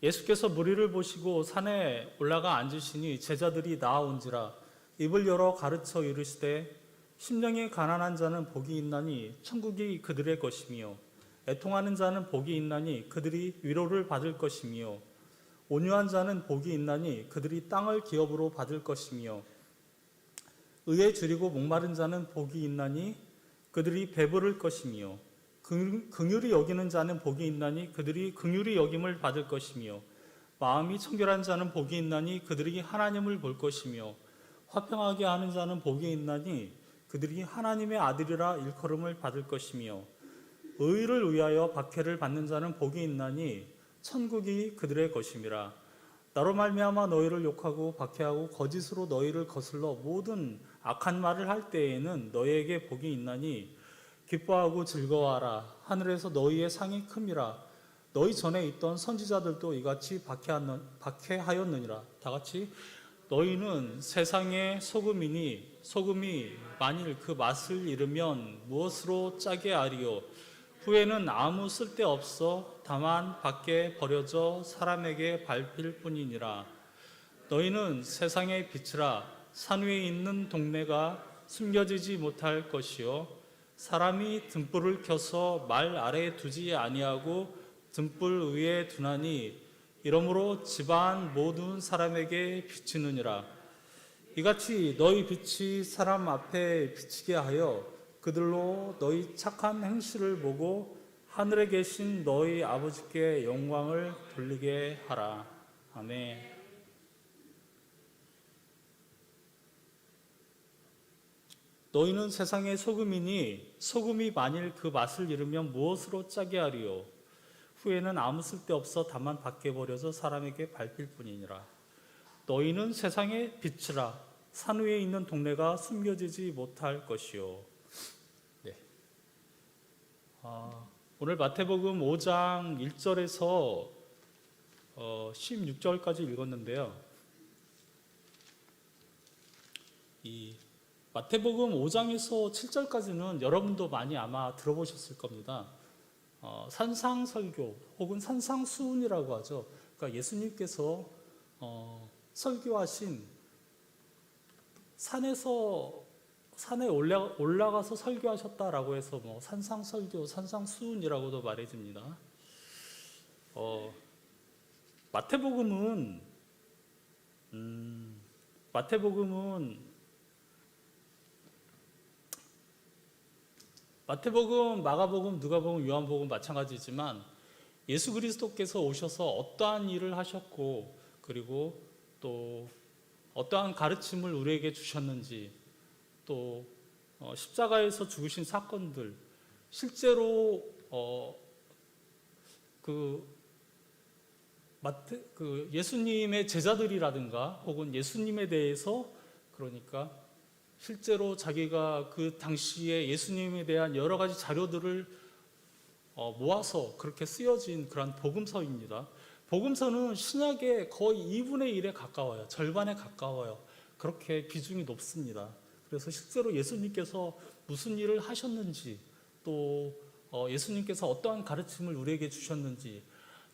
예수께서 무리를 보시고 산에 올라가 앉으시니 제자들이 나아온지라 입을 열어 가르쳐 이르시되 심령이 가난한 자는 복이 있나니 천국이 그들의 것이며 애통하는 자는 복이 있나니 그들이 위로를 받을 것이며 온유한 자는 복이 있나니 그들이 땅을 기업으로 받을 것이며 의에 줄이고 목마른 자는 복이 있나니 그들이 배부를 것이며 긍휼히 여기는 자는 복이 있나니 그들이 긍휼히 여김을 받을 것이며 마음이 청결한 자는 복이 있나니 그들이 하나님을 볼 것이며 화평하게 하는 자는 복이 있나니 그들이 하나님의 아들이라 일컬음을 받을 것이며 의를 위하여 박해를 받는 자는 복이 있나니 천국이 그들의 것임이라. 나로 말미암아 너희를 욕하고 박해하고 거짓으로 너희를 거슬러 모든 악한 말을 할 때에는 너희에게 복이 있나니 기뻐하고 즐거워하라. 하늘에서 너희의 상이 큼이라. 너희 전에 있던 선지자들도 이같이 박해하였느니라. 다 같이 너희는 세상의 소금이니 소금이 만일 그 맛을 잃으면 무엇으로 짜게 하리요. 후에는 아무 쓸데없어 다만 밖에 버려져 사람에게 밟힐 뿐이니라. 너희는 세상의 빛이라. 산 위에 있는 동네가 숨겨지지 못할 것이요 사람이 등불을 켜서 말 아래에 두지 아니하고 등불 위에 두나니 이러므로 집안 모든 사람에게 비치느니라. 이같이 너희 빛이 사람 앞에 비치게 하여 그들로 너희 착한 행실을 보고 하늘에 계신 너희 아버지께 영광을 돌리게 하라. 아멘. 너희는 세상의 소금이니 소금이 만일 그 맛을 잃으면 무엇으로 짜게 하리요. 후에는 아무 쓸데없어 다만 밖에 버려져 사람에게 밟힐 뿐이니라. 너희는 세상의 빛이라. 산 위에 있는 동네가 숨겨지지 못할 것이요. 네. 오늘 마태복음 5장 1절에서 16절까지 읽었는데요. 이 마태복음 5장에서 7절까지는 여러분도 많이 아마 들어보셨을 겁니다. 산상설교 혹은 산상수훈이라고 하죠. 그러니까 예수님께서 설교하신 산에 올라가서 설교하셨다라고 해서 산상설교, 산상수훈이라고도 말해집니다. 마태복음은 마태복음, 마가복음, 누가복음, 요한복음 마찬가지지만 예수 그리스도께서 오셔서 어떠한 일을 하셨고 그리고 또 어떠한 가르침을 우리에게 주셨는지 또 십자가에서 죽으신 사건들 실제로 예수님의 제자들이라든가 혹은 예수님에 대해서 그러니까 실제로 자기가 그 당시에 예수님에 대한 여러 가지 자료들을 모아서 그렇게 쓰여진 그런 복음서입니다. 복음서는 신약의 거의 2분의 1에 가까워요. 절반에 가까워요. 그렇게 비중이 높습니다. 그래서 실제로 예수님께서 무슨 일을 하셨는지 또 예수님께서 어떠한 가르침을 우리에게 주셨는지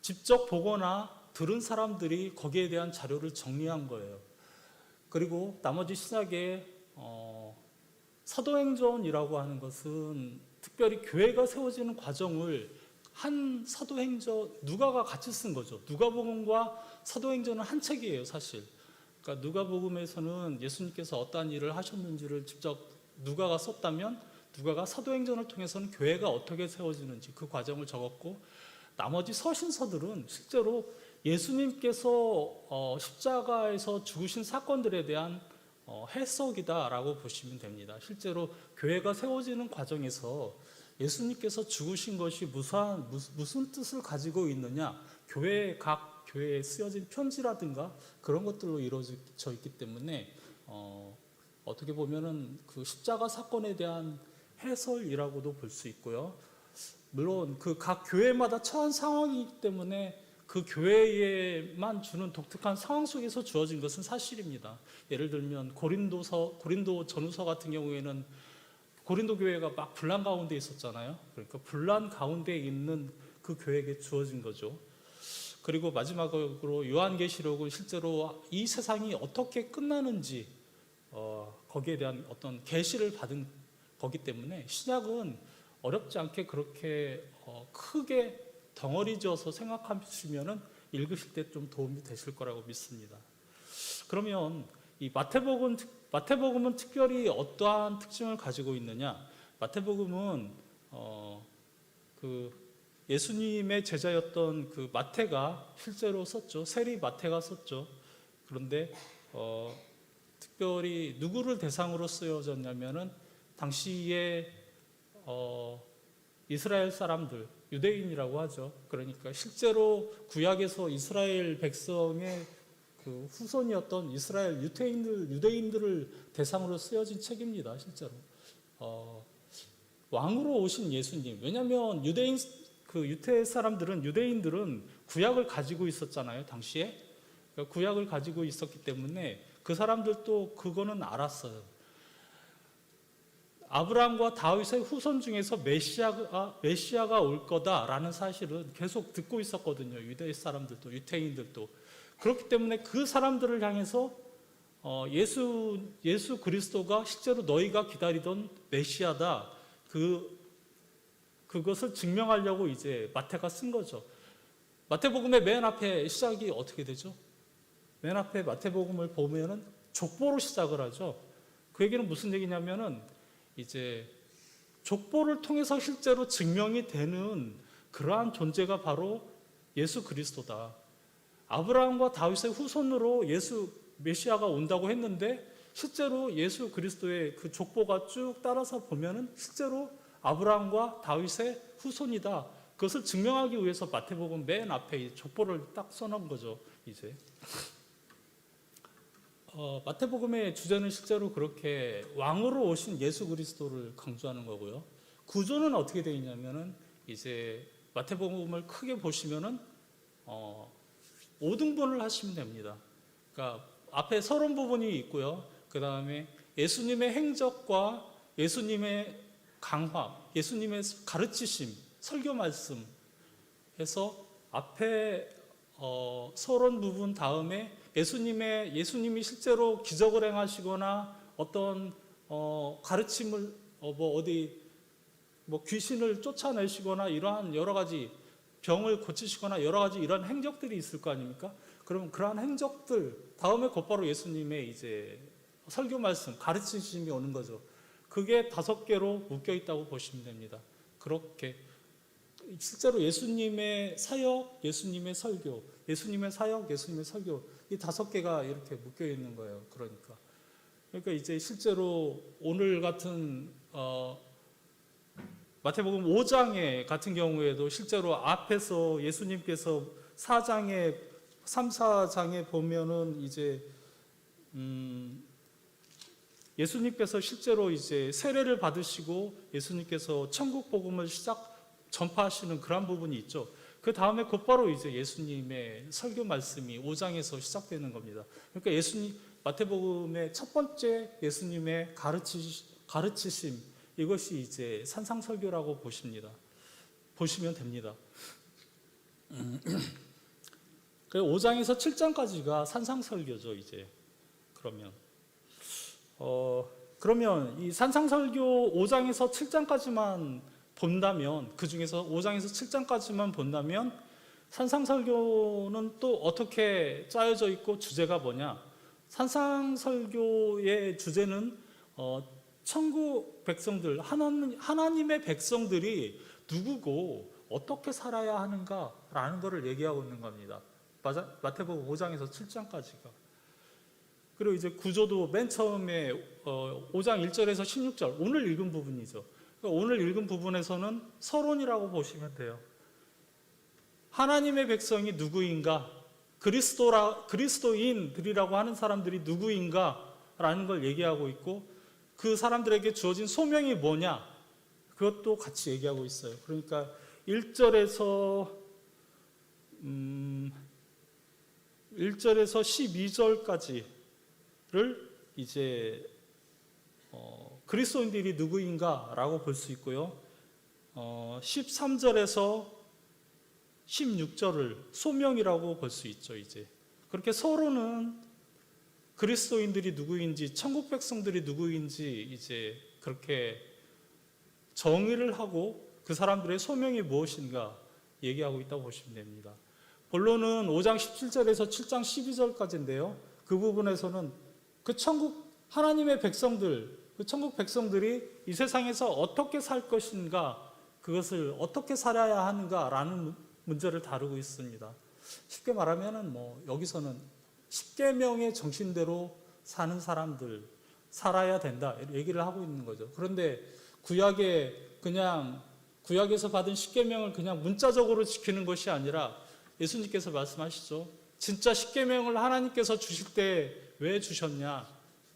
직접 보거나 들은 사람들이 거기에 대한 자료를 정리한 거예요. 그리고 나머지 신약에 사도행전이라고 하는 것은 특별히 교회가 세워지는 과정을 한 사도행전, 누가가 같이 쓴 거죠. 누가복음과 사도행전은 한 책이에요, 사실. 그러니까 누가복음에서는 예수님께서 어떠한 일을 하셨는지를 직접 누가가 썼다면 누가가 사도행전을 통해서는 교회가 어떻게 세워지는지 그 과정을 적었고 나머지 서신서들은 실제로 예수님께서 십자가에서 죽으신 사건들에 대한 해석이다라고 보시면 됩니다. 실제로 교회가 세워지는 과정에서 예수님께서 죽으신 것이 무슨 뜻을 가지고 있느냐, 각 교회에 쓰여진 편지라든가 그런 것들로 이루어져 있기 때문에 어떻게 보면은 그 십자가 사건에 대한 해설이라고도 볼 수 있고요. 물론 그 각 교회마다 처한 상황이기 때문에 그 교회에만 주는 독특한 상황 속에서 주어진 것은 사실입니다. 예를 들면 고린도 전후서 같은 경우에는 고린도 교회가 막 분란 가운데 있었잖아요. 그러니까 분란 가운데 있는 그 교회에게 주어진 거죠. 그리고 마지막으로 요한계시록은 실제로 이 세상이 어떻게 끝나는지 거기에 대한 어떤 계시를 받은 거기 때문에 신약은 어렵지 않게 그렇게 크게 덩어리 지어서 생각하시면은 읽으실 때 좀 도움이 되실 거라고 믿습니다. 그러면 이 마태복음은 특별히 어떠한 특징을 가지고 있느냐? 마태복음은 그 예수님의 제자였던 그 마태가 실제로 썼죠. 세리 마태가 썼죠. 그런데 특별히 누구를 대상으로 쓰여졌냐면은 당시에 이스라엘 사람들, 유대인이라고 하죠. 그러니까 실제로 구약에서 이스라엘 백성의 그 후손이었던 이스라엘 유대인들을 대상으로 쓰여진 책입니다. 실제로 왕으로 오신 예수님. 왜냐하면 유대인들은 구약을 가지고 있었잖아요. 당시에 그러니까 구약을 가지고 있었기 때문에 그 사람들도 그거는 알았어요. 아브라함과 다윗의 후손 중에서 메시아가 올 거다라는 사실은 계속 듣고 있었거든요. 유대 사람들도, 유태인들도. 그렇기 때문에 그 사람들을 향해서 예수 그리스도가 실제로 너희가 기다리던 메시아다. 그것을 증명하려고 이제 마태가 쓴 거죠. 마태복음의 맨 앞에 시작이 어떻게 되죠? 맨 앞에 마태복음을 보면은 족보로 시작을 하죠. 그 얘기는 무슨 얘기냐면은 이제 족보를 통해서 실제로 증명이 되는 그러한 존재가 바로 예수 그리스도다. 아브라함과 다윗의 후손으로 메시아가 온다고 했는데 실제로 예수 그리스도의 그 족보가 쭉 따라서 보면은 실제로 아브라함과 다윗의 후손이다. 그것을 증명하기 위해서 마태복음 맨 앞에 이 족보를 딱 써놓은 거죠. 이제 마태복음의 주제는 실제로 그렇게 왕으로 오신 예수 그리스도를 강조하는 거고요. 구조는 어떻게 되어 있냐면은 이제 마태복음을 크게 보시면은 5등분을 하시면 됩니다. 그러니까 앞에 서론 부분이 있고요. 그 다음에 예수님의 행적과 예수님의 강화, 예수님의 가르치심, 설교 말씀 해서 앞에 서론 부분 다음에 예수님이 실제로 기적을 행하시거나 어떤 가르침을 귀신을 쫓아내시거나 이러한 여러 가지 병을 고치시거나 여러 가지 이런 행적들이 있을 거 아닙니까? 그러면 그러한 행적들 다음에 곧바로 예수님의 이제 설교 말씀, 가르치심이 오는 거죠. 그게 5개로 묶여 있다고 보시면 됩니다. 그렇게 실제로 예수님의 사역, 예수님의 설교, 예수님의 사역, 예수님의 설교 이 5개가 이렇게 묶여 있는 거예요. 그러니까 이제 실제로 오늘 같은 마태복음 5장에 같은 경우에도 실제로 앞에서 예수님께서 4장에 3, 4장에 보면은 이제 예수님께서 실제로 이제 세례를 받으시고 예수님께서 천국 복음을 전파하시는 그런 부분이 있죠. 그 다음에 곧바로 이제 예수님의 설교 말씀이 5장에서 시작되는 겁니다. 그러니까 마태복음의 첫 번째 예수님의 가르치심 이것이 이제 산상설교라고 보시면 됩니다. 그 5장에서 7장까지가 산상설교죠. 이제 그러면 이 산상설교 5장에서 7장까지만 본다면, 그 중에서 5장에서 7장까지만 본다면 산상설교는 또 어떻게 짜여져 있고 주제가 뭐냐? 산상설교의 주제는 천국 백성들, 하나님의 백성들이 누구고 어떻게 살아야 하는가라는 것을 얘기하고 있는 겁니다. 마태복음 5장에서 7장까지가. 그리고 이제 구조도 맨 처음에 5장 1절에서 16절 오늘 읽은 부분이죠. 그러니까 오늘 읽은 부분에서는 서론이라고 보시면 돼요. 하나님의 백성이 누구인가? 그리스도인들이라고 하는 사람들이 누구인가라는 걸 얘기하고 있고 그 사람들에게 주어진 소명이 뭐냐? 그것도 같이 얘기하고 있어요. 그러니까 1절에서 12절까지를 이제 그리스도인들이 누구인가라고 볼 수 있고요. 13절에서 16절을 소명이라고 볼 수 있죠. 이제 그렇게 서로는 그리스도인들이 누구인지, 천국 백성들이 누구인지 이제 그렇게 정의를 하고 그 사람들의 소명이 무엇인가 얘기하고 있다고 보시면 됩니다. 본론은 5장 17절에서 7장 12절까지인데요. 그 부분에서는 그 천국 하나님의 백성들, 그 천국 백성들이 이 세상에서 어떻게 살 것인가, 그것을 어떻게 살아야 하는가라는 문제를 다루고 있습니다. 쉽게 말하면은 여기서는 십계명의 정신대로 사는 사람들 살아야 된다 얘기를 하고 있는 거죠. 그런데 구약에서 받은 십계명을 그냥 문자적으로 지키는 것이 아니라 예수님께서 말씀하시죠. 진짜 십계명을 하나님께서 주실 때 왜 주셨냐?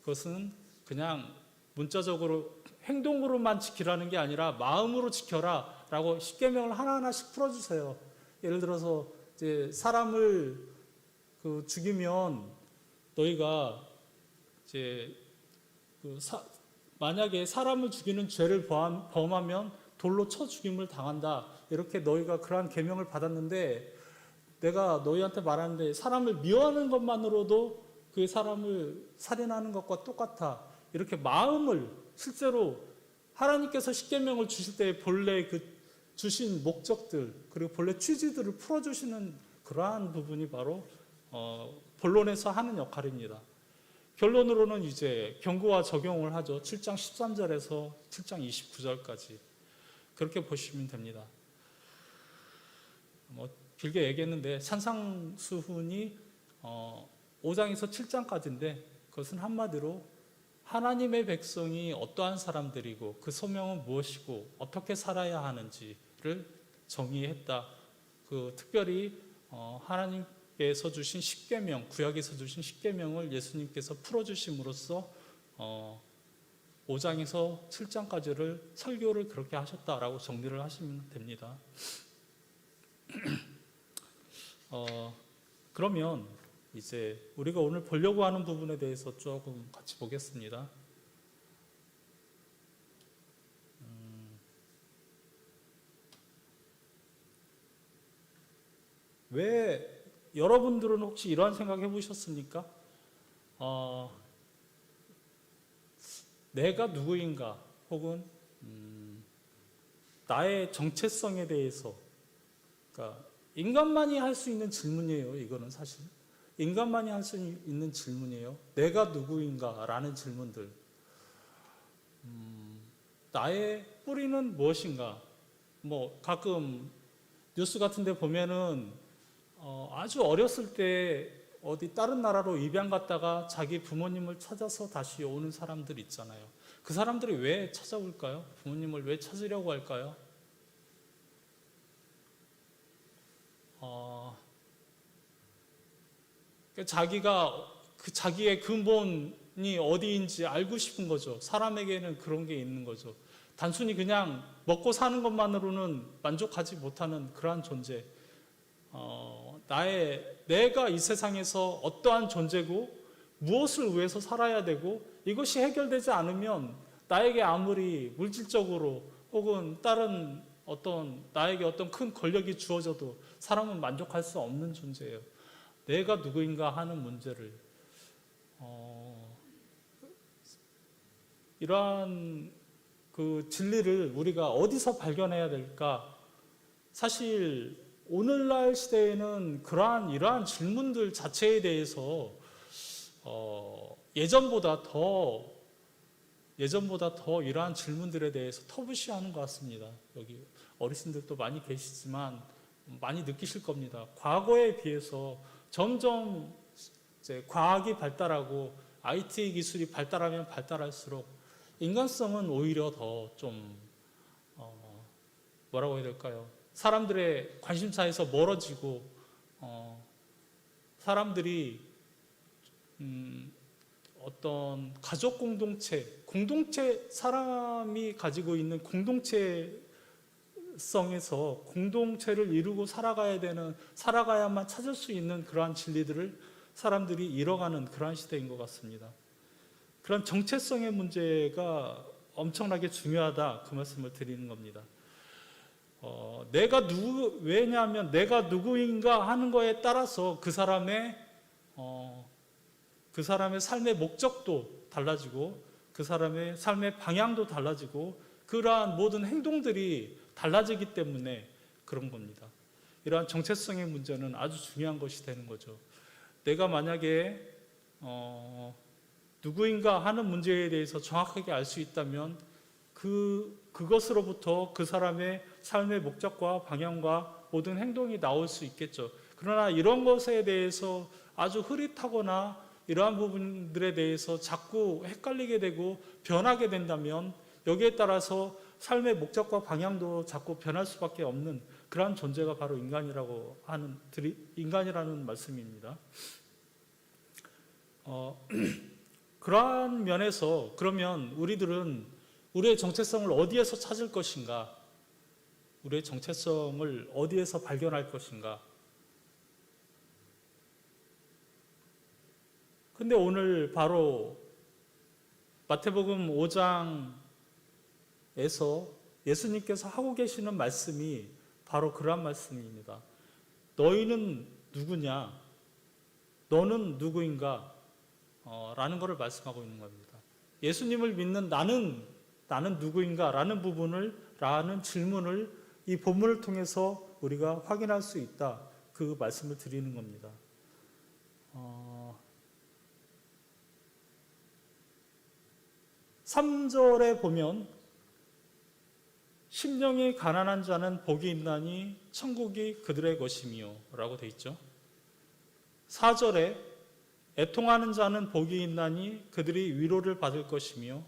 그것은 그냥 문자적으로 행동으로만 지키라는 게 아니라 마음으로 지켜라 라고 십계명을 하나하나씩 풀어주세요. 예를 들어서 이제 사람을 죽이면 너희가 이제 만약에 사람을 죽이는 죄를 범하면 돌로 쳐 죽임을 당한다. 이렇게 너희가 그러한 계명을 받았는데 내가 너희한테 말하는데 사람을 미워하는 것만으로도 그 사람을 살인하는 것과 똑같아. 이렇게 마음을 실제로 하나님께서 십계명을 주실 때 본래 그 주신 목적들 그리고 본래 취지들을 풀어주시는 그러한 부분이 바로 본론에서 하는 역할입니다. 결론으로는 이제 경고와 적용을 하죠. 7장 13절에서 7장 29절까지 그렇게 보시면 됩니다. 길게 얘기했는데 산상수훈이 5장에서 7장까지인데 그것은 한마디로 하나님의 백성이 어떠한 사람들이고 그 소명은 무엇이고 어떻게 살아야 하는지를 정의했다. 특별히 하나님께서 주신 십계명, 구약에서 주신 십계명을 예수님께서 풀어주심으로써 5장에서 7장까지를 설교를 그렇게 하셨다라고 정리를 하시면 됩니다. 그러면 이제 우리가 오늘 보려고 하는 부분에 대해서 조금 같이 보겠습니다. 왜 여러분들은 혹시 이러한 생각 해보셨습니까? 내가 누구인가 혹은 나의 정체성에 대해서 그러니까 인간만이 할 수 있는 질문이에요. 이거는 사실 인간만이 할 수 있는 질문이에요. 내가 누구인가 라는 질문들. 나의 뿌리는 무엇인가? 가끔 뉴스 같은 데 보면은 아주 어렸을 때 어디 다른 나라로 입양 갔다가 자기 부모님을 찾아서 다시 오는 사람들 있잖아요. 그 사람들이 왜 찾아올까요? 부모님을 왜 찾으려고 할까요? 자기의 근본이 어디인지 알고 싶은 거죠. 사람에게는 그런 게 있는 거죠. 단순히 그냥 먹고 사는 것만으로는 만족하지 못하는 그러한 존재. 내가 이 세상에서 어떠한 존재고 무엇을 위해서 살아야 되고 이것이 해결되지 않으면 나에게 아무리 물질적으로 혹은 다른 나에게 어떤 큰 권력이 주어져도 사람은 만족할 수 없는 존재예요. 내가 누구인가 하는 문제를 이러한 그 진리를 우리가 어디서 발견해야 될까? 사실 오늘날 시대에는 이러한 질문들 자체에 대해서 예전보다 더 이러한 질문들에 대해서 터부시하는 것 같습니다. 여기 어르신들도 많이 계시지만 많이 느끼실 겁니다. 과거에 비해서 점점 이제 과학이 발달하고 IT 기술이 발달하면 발달할수록 인간성은 오히려 더 좀 뭐라고 해야 될까요? 사람들의 관심사에서 멀어지고 사람들이 어떤 가족 공동체 사람이 가지고 있는 공동체성에서 공동체를 이루고 살아가야만 찾을 수 있는 그러한 진리들을 사람들이 잃어가는 그러한 시대인 것 같습니다. 그런 정체성의 문제가 엄청나게 중요하다 그 말씀을 드리는 겁니다. 왜냐하면 내가 누구인가 하는 거에 따라서 그 사람의 삶의 목적도 달라지고 그 사람의 삶의 방향도 달라지고 그러한 모든 행동들이 달라지기 때문에 그런 겁니다. 이러한 정체성의 문제는 아주 중요한 것이 되는 거죠. 내가 만약에 누구인가 하는 문제에 대해서 정확하게 알 수 있다면 그것으로부터 그 사람의 삶의 목적과 방향과 모든 행동이 나올 수 있겠죠. 그러나 이런 것에 대해서 아주 흐릿하거나 이러한 부분들에 대해서 자꾸 헷갈리게 되고 변하게 된다면 여기에 따라서 삶의 목적과 방향도 자꾸 변할 수밖에 없는 그러한 존재가 바로 인간이라는 말씀입니다. 그러한 면에서 그러면 우리들은 우리의 정체성을 어디에서 찾을 것인가? 우리의 정체성을 어디에서 발견할 것인가? 근데 오늘 바로 마태복음 5장에서 예수님께서 하고 계시는 말씀이 바로 그러한 말씀입니다. 너희는 누구냐? 너는 누구인가? 라는 것을 말씀하고 있는 겁니다. 예수님을 믿는 나는 누구인가? 라는 질문을 이 본문을 통해서 우리가 확인할 수 있다. 그 말씀을 드리는 겁니다. 3절에 보면 심령이 가난한 자는 복이 있나니 천국이 그들의 것이며 라고 되어 있죠. 4절에 애통하는 자는 복이 있나니 그들이 위로를 받을 것이며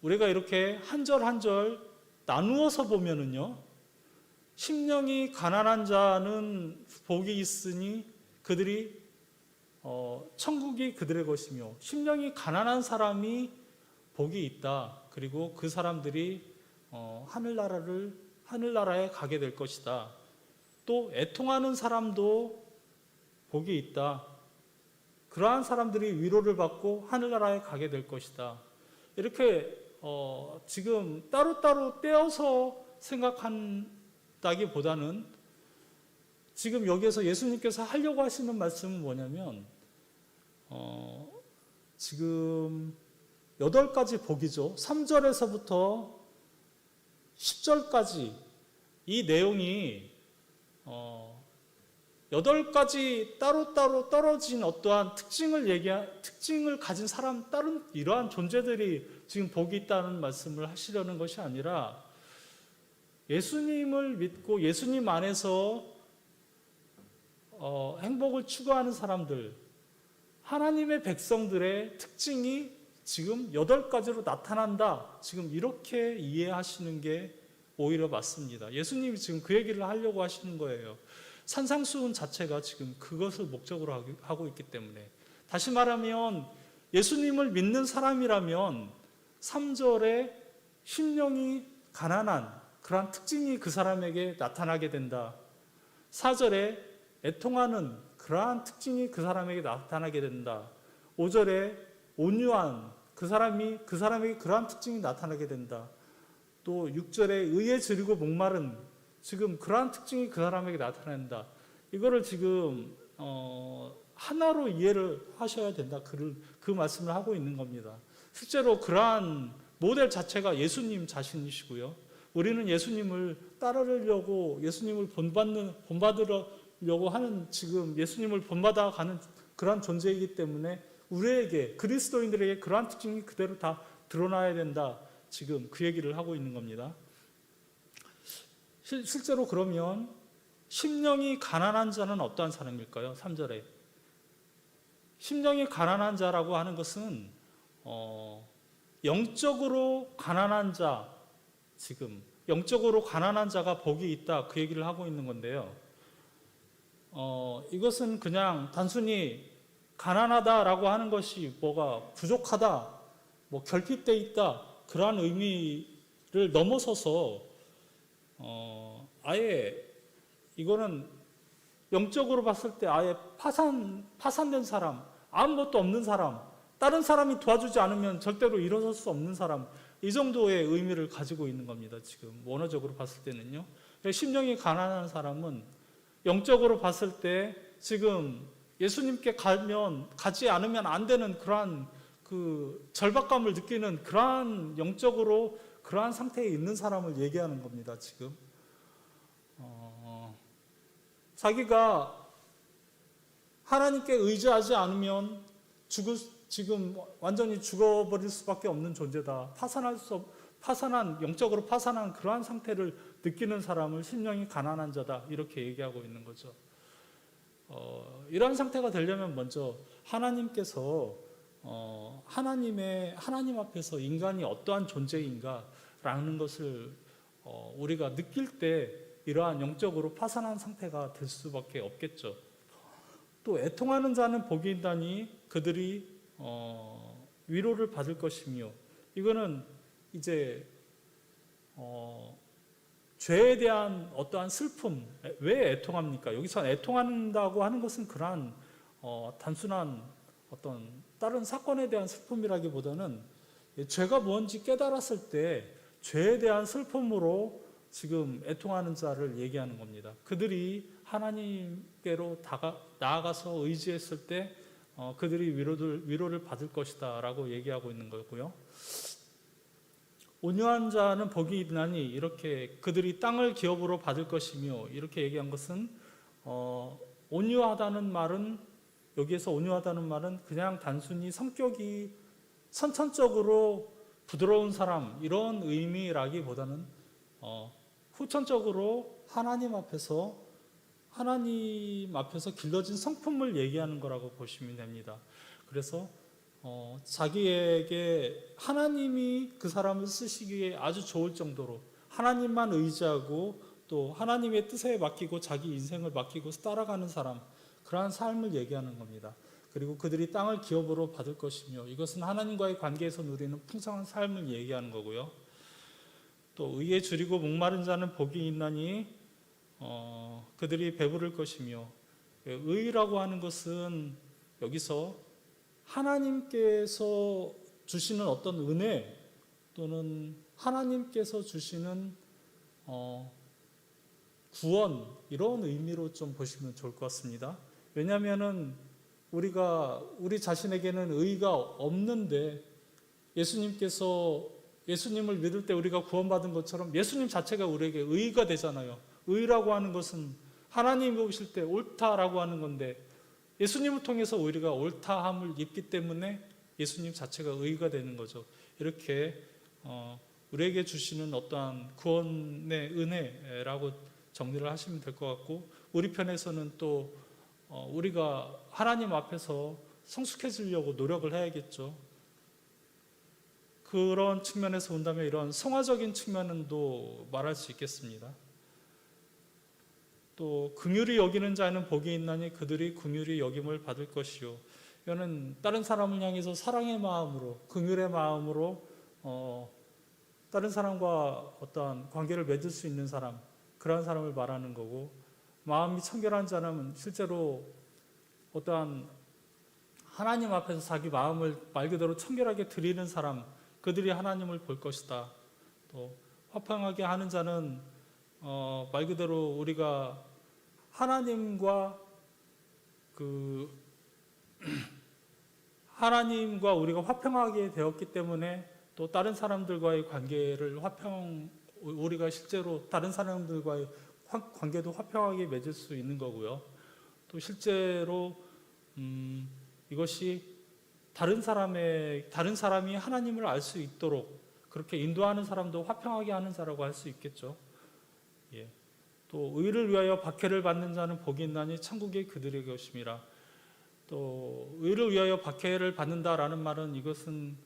우리가 이렇게 한 절 한 절 나누어서 보면은요, 심령이 가난한 자는 복이 있으니 그들이 천국이 그들의 것이며 심령이 가난한 사람이 복이 있다. 그리고 그 사람들이 하늘나라에 가게 될 것이다. 또 애통하는 사람도 복이 있다. 그러한 사람들이 위로를 받고 하늘나라에 가게 될 것이다. 이렇게 지금 따로따로 떼어서 생각한다기보다는 지금 여기에서 예수님께서 하려고 하시는 말씀은 뭐냐면 지금 8가지 복이죠. 3절에서부터 10절까지 이 내용이 8가지 따로따로 떨어진 어떠한 특징을 가진 다른 이러한 존재들이 지금 복이 있다는 말씀을 하시려는 것이 아니라 예수님을 믿고 예수님 안에서 행복을 추구하는 사람들, 하나님의 백성들의 특징이 지금 8가지로 나타난다. 지금 이렇게 이해하시는 게 오히려 맞습니다. 예수님이 지금 그 얘기를 하려고 하시는 거예요. 산상수훈 자체가 지금 그것을 목적으로 하고 있기 때문에. 다시 말하면 예수님을 믿는 사람이라면 3절에 심령이 가난한 그러한 특징이 그 사람에게 나타나게 된다. 4절에 애통하는 그러한 특징이 그 사람에게 나타나게 된다. 5절에 온유한 그 사람에게 그러한 특징이 나타나게 된다. 또 6절에 의에 지르고 목마른 지금 그러한 특징이 그 사람에게 나타난다. 이거를 지금 하나로 이해를 하셔야 된다. 그 말씀을 하고 있는 겁니다. 실제로 그러한 모델 자체가 예수님 자신이시고요. 우리는 예수님을 따르려고 예수님을 본받으려고 하는 지금 예수님을 본받아가는 그러한 존재이기 때문에 우리에게 그리스도인들에게 그러한 특징이 그대로 다 드러나야 된다. 지금 그 얘기를 하고 있는 겁니다. 실제로 그러면 심령이 가난한 자는 어떠한 사람일까요? 3절에 심령이 가난한 자라고 하는 것은 영적으로 가난한 자, 지금 영적으로 가난한 자가 복이 있다 그 얘기를 하고 있는 건데요. 이것은 그냥 단순히 가난하다라고 하는 것이 뭐가 부족하다, 뭐 결핍되어 있다 그러한 의미를 넘어서서 아예 이거는 영적으로 봤을 때 아예 파산된 사람, 아무것도 없는 사람, 다른 사람이 도와주지 않으면 절대로 일어설 수 없는 사람, 이 정도의 의미를 가지고 있는 겁니다. 지금 원어적으로 봤을 때는요. 심령이 가난한 사람은 영적으로 봤을 때 지금 예수님께 가지 않으면 안 되는 그러한 그 절박감을 느끼는 그러한 영적으로 그러한 상태에 있는 사람을 얘기하는 겁니다. 지금 자기가 하나님께 의지하지 않으면 지금 완전히 죽어버릴 수밖에 없는 존재다. 영적으로 파산한 그러한 상태를 느끼는 사람을 심령이 가난한 자다. 이렇게 얘기하고 있는 거죠. 이러한 상태가 되려면 먼저 하나님께서 하나님 앞에서 인간이 어떠한 존재인가라는 것을 우리가 느낄 때 이러한 영적으로 파산한 상태가 될 수밖에 없겠죠. 또 애통하는 자는 복이 있나니 그들이 위로를 받을 것이며, 이거는 이제 죄에 대한 어떠한 슬픔, 왜 애통합니까? 여기서 애통한다고 하는 것은 그러한 단순한 어떤 다른 사건에 대한 슬픔이라기보다는 죄가 뭔지 깨달았을 때 죄에 대한 슬픔으로 지금 애통하는 자를 얘기하는 겁니다. 그들이 하나님께로 나아가서 의지했을 때 그들이 위로를 받을 것이다 라고 얘기하고 있는 거고요. 온유한 자는 복이 있나니 이렇게 그들이 땅을 기업으로 받을 것이며, 이렇게 얘기한 것은 온유하다는 말은, 여기에서 온유하다는 말은 그냥 단순히 성격이 선천적으로 부드러운 사람 이런 의미라기보다는 후천적으로 하나님 앞에서 길러진 성품을 얘기하는 거라고 보시면 됩니다. 그래서 자기에게 하나님이 그 사람을 쓰시기에 아주 좋을 정도로 하나님만 의지하고 또 하나님의 뜻에 맡기고 자기 인생을 맡기고 따라가는 사람, 그러한 삶을 얘기하는 겁니다. 그리고 그들이 땅을 기업으로 받을 것이며, 이것은 하나님과의 관계에서 누리는 풍성한 삶을 얘기하는 거고요. 또 의에 줄이고 목마른 자는 복이 있나니 그들이 배부를 것이며, 의라고 하는 것은 여기서 하나님께서 주시는 어떤 은혜 또는 하나님께서 주시는 구원, 이런 의미로 좀 보시면 좋을 것 같습니다. 왜냐하면은 우리 자신에게는 의의가 없는데 예수님을 믿을 때 우리가 구원받은 것처럼 예수님 자체가 우리에게 의의가 되잖아요. 의라고 하는 것은 하나님이 보실 때 옳다라고 하는 건데, 예수님을 통해서 우리가 옳다함을 입기 때문에 예수님 자체가 의의가 되는 거죠. 이렇게 우리에게 주시는 어떠한 구원의 은혜라고 정리를 하시면 될 것 같고, 우리 편에서는 또 우리가 하나님 앞에서 성숙해지려고 노력을 해야겠죠. 그런 측면에서 본다면 이런 성화적인 측면은 또 말할 수 있겠습니다. 또 긍휼히 여기는 자는 복이 있나니 그들이 긍휼히 여김을 받을 것이요. 이거는 다른 사람을 향해서 사랑의 마음으로, 긍휼의 마음으로 다른 사람과 어떠한 관계를 맺을 수 있는 사람, 그러한 사람을 말하는 거고, 마음이 청결한 자는 실제로 어떠한 하나님 앞에서 자기 마음을 말 그대로 청결하게 드리는 사람, 그들이 하나님을 볼 것이다. 또 화평하게 하는 자는 말 그대로 우리가 하나님과 우리가 화평하게 되었기 때문에 또 다른 사람들과의 관계를 우리가 실제로 다른 사람들과의 관계도 화평하게 맺을 수 있는 거고요. 또 실제로 이것이 다른 사람이 하나님을 알 수 있도록 그렇게 인도하는 사람도 화평하게 하는 자라고 할 수 있겠죠. 예. 또 의를 위하여 박해를 받는 자는 복이 있나니 천국이 그들의 것임이라. 또 의를 위하여 박해를 받는다라는 말은, 이것은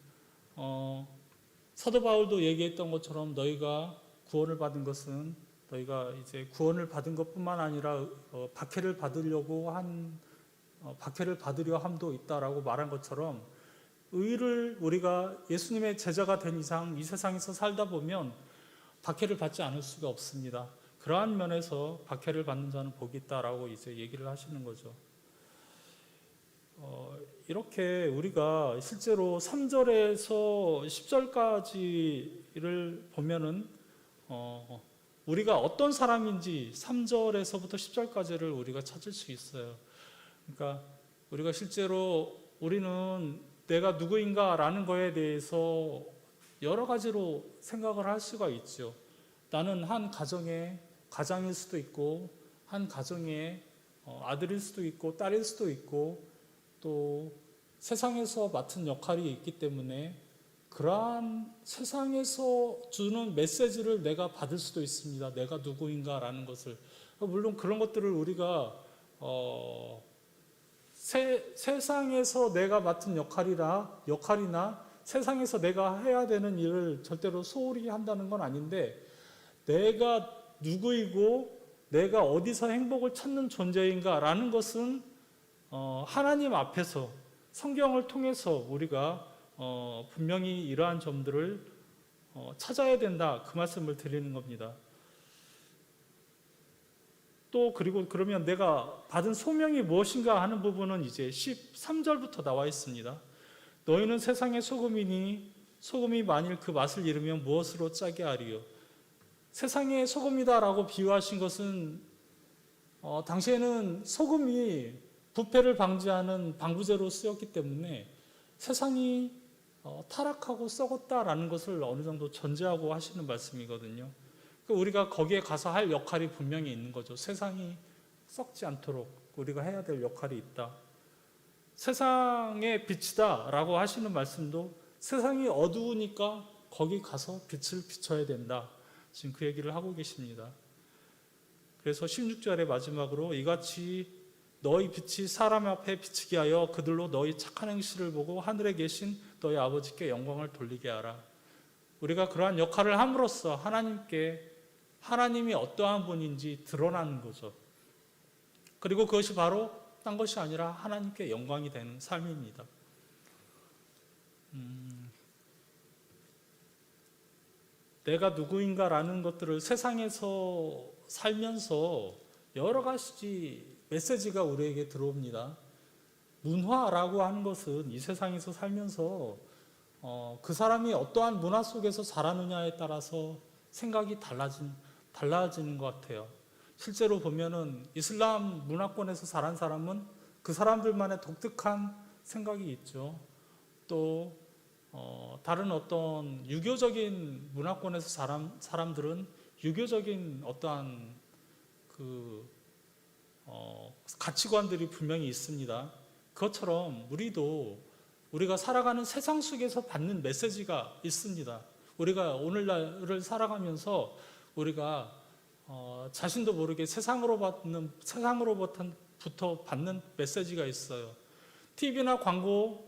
사도 바울도 얘기했던 것처럼 너희가 구원을 받은 것은 너희가 이제 구원을 받은 것뿐만 아니라 박해를 받으려 함도 있다라고 말한 것처럼, 의를 우리가 예수님의 제자가 된 이상 이 세상에서 살다 보면 박해를 받지 않을 수가 없습니다. 그러한 면에서 박해를 받는 자는 복이 있다라고 이제 얘기를 하시는 거죠. 이렇게 우리가 실제로 3절에서 10절까지를 보면은 우리가 어떤 사람인지 3절에서부터 10절까지를 우리가 찾을 수 있어요. 그러니까 우리가 실제로 우리는 내가 누구인가라는 거에 대해서 여러 가지로 생각을 할 수가 있죠. 나는 한 가정의 가장일 수도 있고, 한 가정의 아들일 수도 있고, 딸일 수도 있고, 또 세상에서 맡은 역할이 있기 때문에 그러한 세상에서 주는 메시지를 내가 받을 수도 있습니다. 내가 누구인가라는 것을. 물론 그런 것들을 우리가 세상에서 내가 맡은 역할이나 세상에서 내가 해야 되는 일을 절대로 소홀히 한다는 건 아닌데, 내가 누구이고 내가 어디서 행복을 찾는 존재인가라는 것은 하나님 앞에서 성경을 통해서 우리가 분명히 이러한 점들을 찾아야 된다, 그 말씀을 드리는 겁니다. 또 그리고 그러면 내가 받은 소명이 무엇인가 하는 부분은 이제 13절부터 나와 있습니다. 너희는 세상의 소금이니 소금이 만일 그 맛을 잃으면 무엇으로 짜게 하리요. 세상의 소금이다라고 비유하신 것은 당시에는 소금이 부패를 방지하는 방부제로 쓰였기 때문에 세상이 타락하고 썩었다라는 것을 어느 정도 전제하고 하시는 말씀이거든요. 우리가 거기에 가서 할 역할이 분명히 있는 거죠. 세상이 썩지 않도록 우리가 해야 될 역할이 있다. 세상의 빛이다 라고 하시는 말씀도 세상이 어두우니까 거기 가서 빛을 비춰야 된다, 지금 그 얘기를 하고 계십니다. 그래서 16절의 마지막으로 이같이 너희 빛이 사람 앞에 비치게 하여 그들로 너희 착한 행실을 보고 하늘에 계신 너희 아버지께 영광을 돌리게 하라. 우리가 그러한 역할을 함으로써 하나님이 어떠한 분인지 드러나는 거죠. 그리고 그것이 바로 딴 것이 아니라 하나님께 영광이 되는 삶입니다. 내가 누구인가라는 것들을 세상에서 살면서 여러 가지 메시지가 우리에게 들어옵니다. 문화라고 하는 것은 이 세상에서 살면서 그 사람이 어떠한 문화 속에서 자라느냐에 따라서 생각이 달라지는 것 같아요. 실제로 보면은 이슬람 문화권에서 자란 사람은 그 사람들만의 독특한 생각이 있죠. 또 다른 어떤 유교적인 문화권에서 자란 사람들은 유교적인 어떠한 가치관들이 분명히 있습니다. 그것처럼 우리가 살아가는 세상 속에서 받는 메시지가 있습니다. 우리가 오늘날을 살아가면서 우리가 자신도 모르게 세상으로부터 받는 메시지가 있어요. TV나 광고,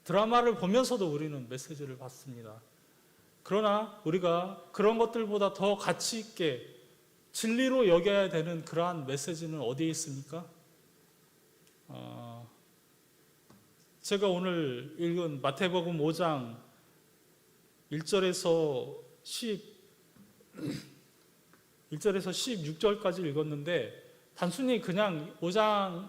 드라마를 보면서도 우리는 메시지를 받습니다. 그러나 우리가 그런 것들보다 더 가치 있게 진리로 여겨야 되는 그러한 메시지는 어디에 있습니까? 제가 오늘 읽은 마태복음 5장 1절에서 16절까지 읽었는데, 단순히 그냥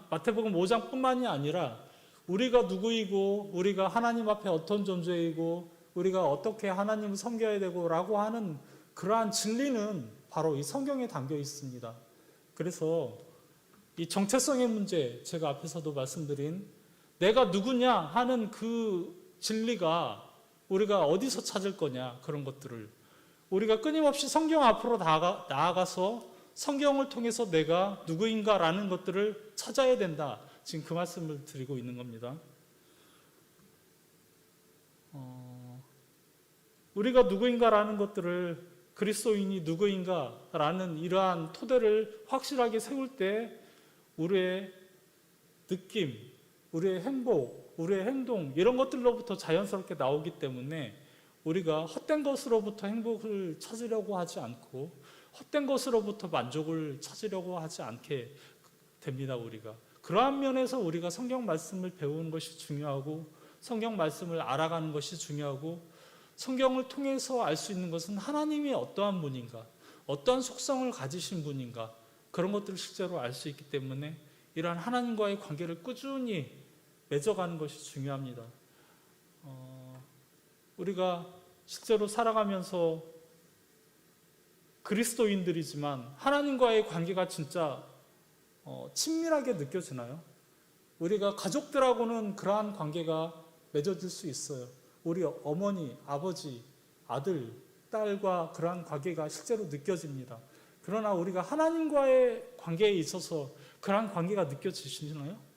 마태복음 5장뿐만이 아니라 우리가 누구이고 우리가 하나님 앞에 어떤 존재이고 우리가 어떻게 하나님을 섬겨야 되고 라고 하는 그러한 진리는 바로 이 성경에 담겨 있습니다. 그래서 이 정체성의 문제, 제가 앞에서도 말씀드린 내가 누구냐 하는 그 진리가 우리가 어디서 찾을 거냐, 그런 것들을 우리가 끊임없이 성경 앞으로 나아가서 성경을 통해서 내가 누구인가라는 것들을 찾아야 된다, 지금 그 말씀을 드리고 있는 겁니다. 우리가 누구인가라는 것들을, 그리스도인이 누구인가라는 이러한 토대를 확실하게 세울 때 우리의 느낌, 우리의 행복, 우리의 행동, 이런 것들로부터 자연스럽게 나오기 때문에 우리가 헛된 것으로부터 행복을 찾으려고 하지 않고 헛된 것으로부터 만족을 찾으려고 하지 않게 됩니다. 우리가 그러한 면에서 우리가 성경 말씀을 배우는 것이 중요하고 성경 말씀을 알아가는 것이 중요하고, 성경을 통해서 알 수 있는 것은 하나님이 어떠한 분인가, 어떠한 속성을 가지신 분인가, 그런 것들을 실제로 알 수 있기 때문에 이러한 하나님과의 관계를 꾸준히 맺어가는 것이 중요합니다. 우리가 실제로 살아가면서 그리스도인들이지만 하나님과의 관계가 진짜 친밀하게 느껴지나요? 우리가 가족들하고는 그러한 관계가 맺어질 수 있어요. 우리 어머니, 아버지, 아들, 딸과 그러한 관계가 실제로 느껴집니다. 그러나 우리가 하나님과의 관계에 있어서 그러한 관계가 느껴지시나요?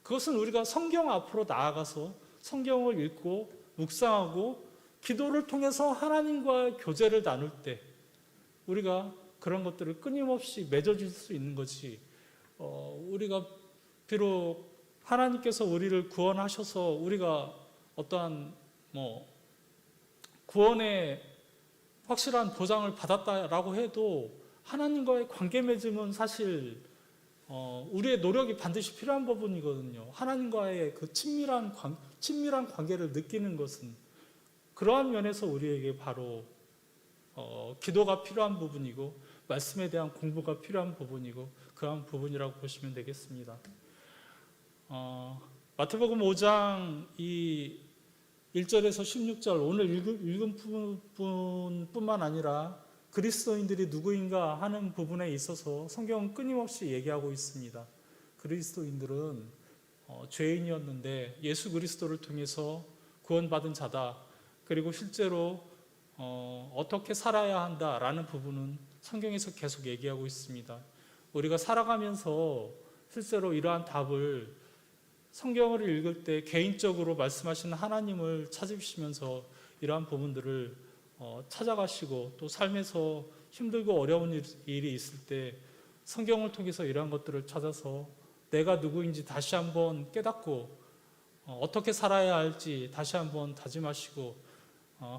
그것은 우리가 성경 앞으로 나아가서 성경을 읽고 묵상하고 기도를 통해서 하나님과 교제를 나눌 때 우리가 그런 것들을 끊임없이 맺어질 수 있는 거지. 우리가 비록 하나님께서 우리를 구원하셔서 우리가 어떠한 구원의 확실한 보장을 받았다라고 해도 하나님과의 관계 맺음은 사실 우리의 노력이 반드시 필요한 부분이거든요. 하나님과의 그 친밀한 관계를 느끼는 것은 그러한 면에서 우리에게 바로 기도가 필요한 부분이고 말씀에 대한 공부가 필요한 부분이고 그러한 부분이라고 보시면 되겠습니다. 마태복음 5장 이 1절에서 16절 오늘 읽은 부분뿐만 아니라 그리스도인들이 누구인가 하는 부분에 있어서 성경은 끊임없이 얘기하고 있습니다. 그리스도인들은 죄인이었는데 예수 그리스도를 통해서 구원받은 자다. 그리고 실제로 어떻게 살아야 한다라는 부분은 성경에서 계속 얘기하고 있습니다. 우리가 살아가면서 실제로 이러한 답을 성경을 읽을 때 개인적으로 말씀하시는 하나님을 찾으시면서 이러한 부분들을 찾아가시고 또 삶에서 힘들고 어려운 일이 있을 때 성경을 통해서 이러한 것들을 찾아서 내가 누구인지 다시 한번 깨닫고 어떻게 살아야 할지 다시 한번 다짐하시고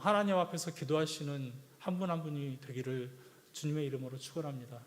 하나님 앞에서 기도하시는 한 분 한 분이 되기를 주님의 이름으로 축원합니다.